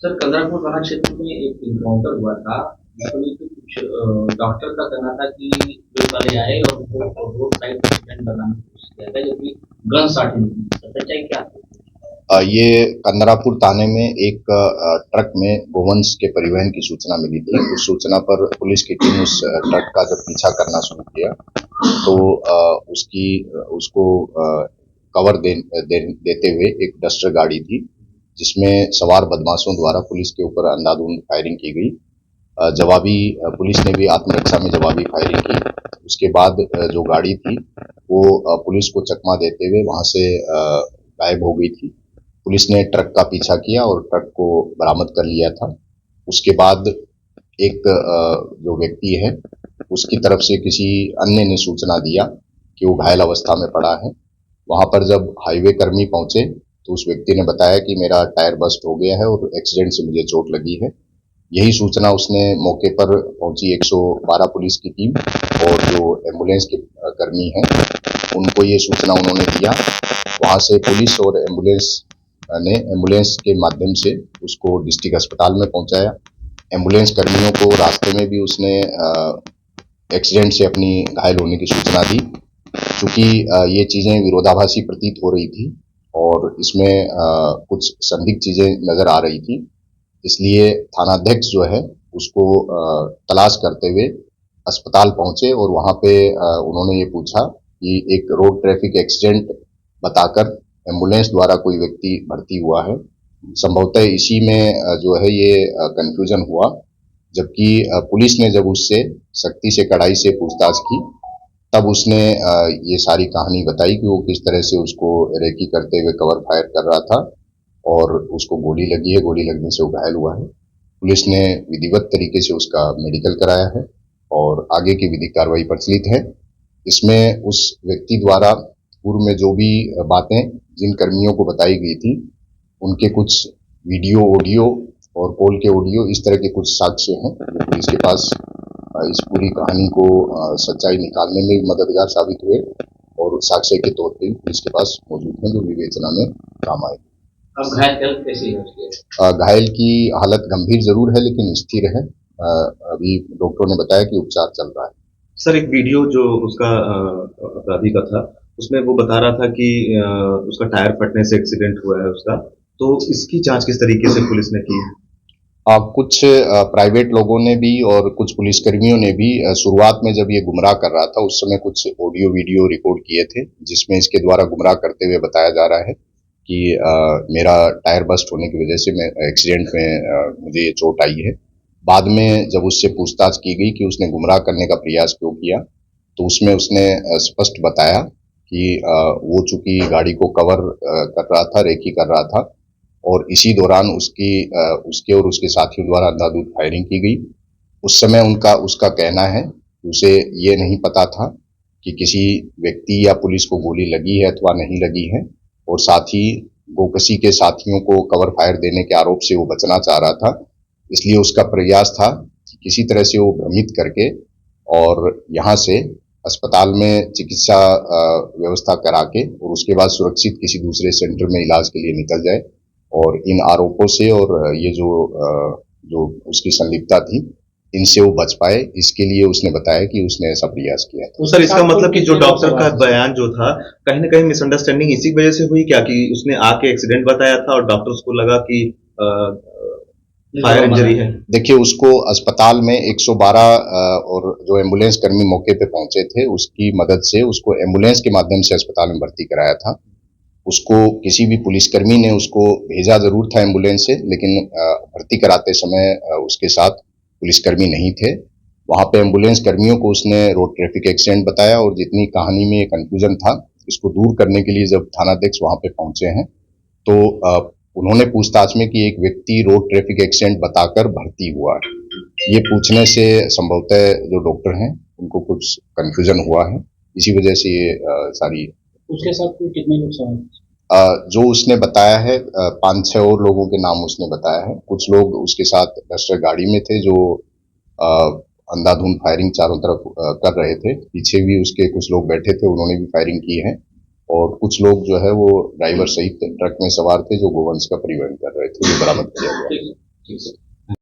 Sir, Kandrapur थाना क्षेत्र में एक इनकाउंटर हुआ था, जिसमें कि कुछ डॉक्टर का कहना था कि पुलिस वाले आए और उनको रोड साइड एक्सीडेंट बनाने की कोशिश किया था, जबकि गन शॉट निकली। सच्चाई क्या है? ये कंदरापुर थाने में एक ट्रक में गोवंश के परिवहन की सूचना मिली थी। उस सूचना पर पुलिस की टीम उस ट्रक का जब पीछा करना शुरू किया तो उसको कवर देते हुए एक डस्टर गाड़ी थी, जिसमें सवार बदमाशों द्वारा पुलिस के ऊपर अंधाधुंध फायरिंग की गई। पुलिस ने भी आत्मरक्षा में जवाबी फायरिंग की। उसके बाद जो गाड़ी थी वो पुलिस को चकमा देते हुए वहां से गायब हो गई थी। पुलिस ने ट्रक का पीछा किया और ट्रक को बरामद कर लिया था। उसके बाद एक जो व्यक्ति है उसकी तरफ से किसी अन्य ने सूचना दिया कि वो घायल अवस्था में पड़ा है। वहां पर जब हाईवे कर्मी पहुंचे तो उस व्यक्ति ने बताया कि मेरा टायर बस्ट हो गया है और एक्सीडेंट से मुझे चोट लगी है। यही सूचना उसने मौके पर पहुंची 112 पुलिस की टीम और जो एम्बुलेंस के कर्मी हैं उनको ये सूचना उन्होंने दिया। वहां से पुलिस और एम्बुलेंस के माध्यम से उसको डिस्ट्रिक्ट अस्पताल में पहुंचाया। एम्बुलेंस कर्मियों को रास्ते में भी उसने एक्सीडेंट से अपनी घायल होने की सूचना दी। चूंकि ये चीजें विरोधाभासी प्रतीत हो रही थी और इसमें कुछ संदिग्ध चीजें नजर आ रही थी, इसलिए थानाध्यक्ष जो है उसको तलाश करते हुए अस्पताल पहुंचे और वहां पे उन्होंने ये पूछा कि एक रोड ट्रैफिक एक्सीडेंट बताकर एम्बुलेंस द्वारा कोई व्यक्ति भर्ती हुआ है। संभवतः इसी में जो है ये कंफ्यूजन हुआ, जबकि पुलिस ने जब उससे सख्ती से कड़ाई से पूछताछ की तब उसने ये सारी कहानी बताई कि वो किस तरह से उसको रेकी करते हुए कवर फायर कर रहा था और उसको गोली लगी है, गोली लगने से वो घायल हुआ है। पुलिस ने विधिवत तरीके से उसका मेडिकल कराया है और आगे की विधिक कार्रवाई प्रचलित है। इसमें उस व्यक्ति द्वारा पूर्व में जो भी बातें जिन कर्मियों को बताई गई थी उनके कुछ वीडियो, ऑडियो और कॉल के ऑडियो, इस तरह के कुछ साक्ष्य हैं जो पुलिस के पास इस पूरी कहानी को सच्चाई निकालने में भी मददगार साबित हुए और साक्ष्य के तौर पर पुलिस के पास मौजूद हैं जो विवेचना में काम आए। अब घायल की हालत कैसी है उसकी? घायल की हालत गंभीर जरूर है लेकिन स्थिर है। अभी डॉक्टरों ने बताया कि उपचार चल रहा है। सर, एक वीडियो जो उसका अपराधी का था, उसमें वो बता रहा था कि उसका टायर फटने से एक्सीडेंट हुआ है उसका। तो इसकी जांच किस तरीके से पुलिस ने की है? कुछ प्राइवेट लोगों ने भी और कुछ पुलिसकर्मियों ने भी शुरुआत में जब ये गुमराह कर रहा था उस समय कुछ ऑडियो वीडियो रिकॉर्ड किए थे, जिसमें इसके द्वारा गुमराह करते हुए बताया जा रहा है कि मेरा टायर बस्ट होने की वजह से मैं एक्सीडेंट में मुझे ये चोट आई है। बाद में जब उससे पूछताछ की गई कि उसने गुमराह करने का प्रयास क्यों किया तो उसमें उसने स्पष्ट बताया कि वो चूंकि गाड़ी को कवर कर रहा था, रेकी कर रहा था और इसी दौरान उसके और उसके साथियों द्वारा अंधाधुंध फायरिंग की गई। उस समय उसका कहना है कि उसे ये नहीं पता था कि किसी व्यक्ति या पुलिस को गोली लगी है अथवा नहीं लगी है और साथ ही गोकसी के साथियों को कवर फायर देने के आरोप से वो बचना चाह रहा था। इसलिए उसका प्रयास था कि किसी तरह से वो भ्रमित करके और यहाँ से अस्पताल में चिकित्सा व्यवस्था करा के और उसके बाद सुरक्षित किसी दूसरे सेंटर में इलाज के लिए निकल जाए और इन आरोपों से और ये जो उसकी संलिप्तता थी इनसे वो बच पाए, इसके लिए उसने बताया कि उसने ऐसा प्रयास किया था। तो सर, इसका मतलब कि जो डॉक्टर का बयान जो था, कहीं न कहीं मिसअंडरस्टैंडिंग इसी वजह से हुई क्या कि उसने आके एक्सीडेंट बताया था और डॉक्टर्स को लगा कि फायर इंजरी है? देखिए, उसको अस्पताल में 112 और जो एम्बुलेंस कर्मी मौके पे पहुंचे थे उसकी मदद से उसको एम्बुलेंस के माध्यम से अस्पताल में भर्ती कराया था। उसको किसी भी पुलिसकर्मी ने उसको भेजा जरूर था एम्बुलेंस से, लेकिन भर्ती कराते समय उसके साथ पुलिसकर्मी नहीं थे। वहां पे एम्बुलेंस कर्मियों को उसने रोड ट्रैफिक एक्सीडेंट बताया और जितनी कहानी में कंफ्यूजन था इसको दूर करने के लिए जब थानाध्यक्ष वहां पे पहुंचे हैं तो उन्होंने पूछताछ में कि एक व्यक्ति रोड ट्रैफिक एक्सीडेंट बताकर भर्ती हुआ है, ये पूछने से संभवतः जो डॉक्टर हैं उनको कुछ कंफ्यूजन हुआ है, इसी वजह से ये सारी। उसके साथ कितने लोग सवार? जो उसने बताया है 5-6 और लोगों के नाम उसने बताया है। कुछ लोग उसके साथ डस्टर गाड़ी में थे जो अंधाधुंध फायरिंग चारों तरफ कर रहे थे। पीछे भी उसके कुछ लोग बैठे थे, उन्होंने भी फायरिंग की है और कुछ लोग जो है वो ड्राइवर सहित ट्रक में सवार थे जो गोवंश का परिवहन कर रहे थे, जो बरामद किया गया। ठीक है।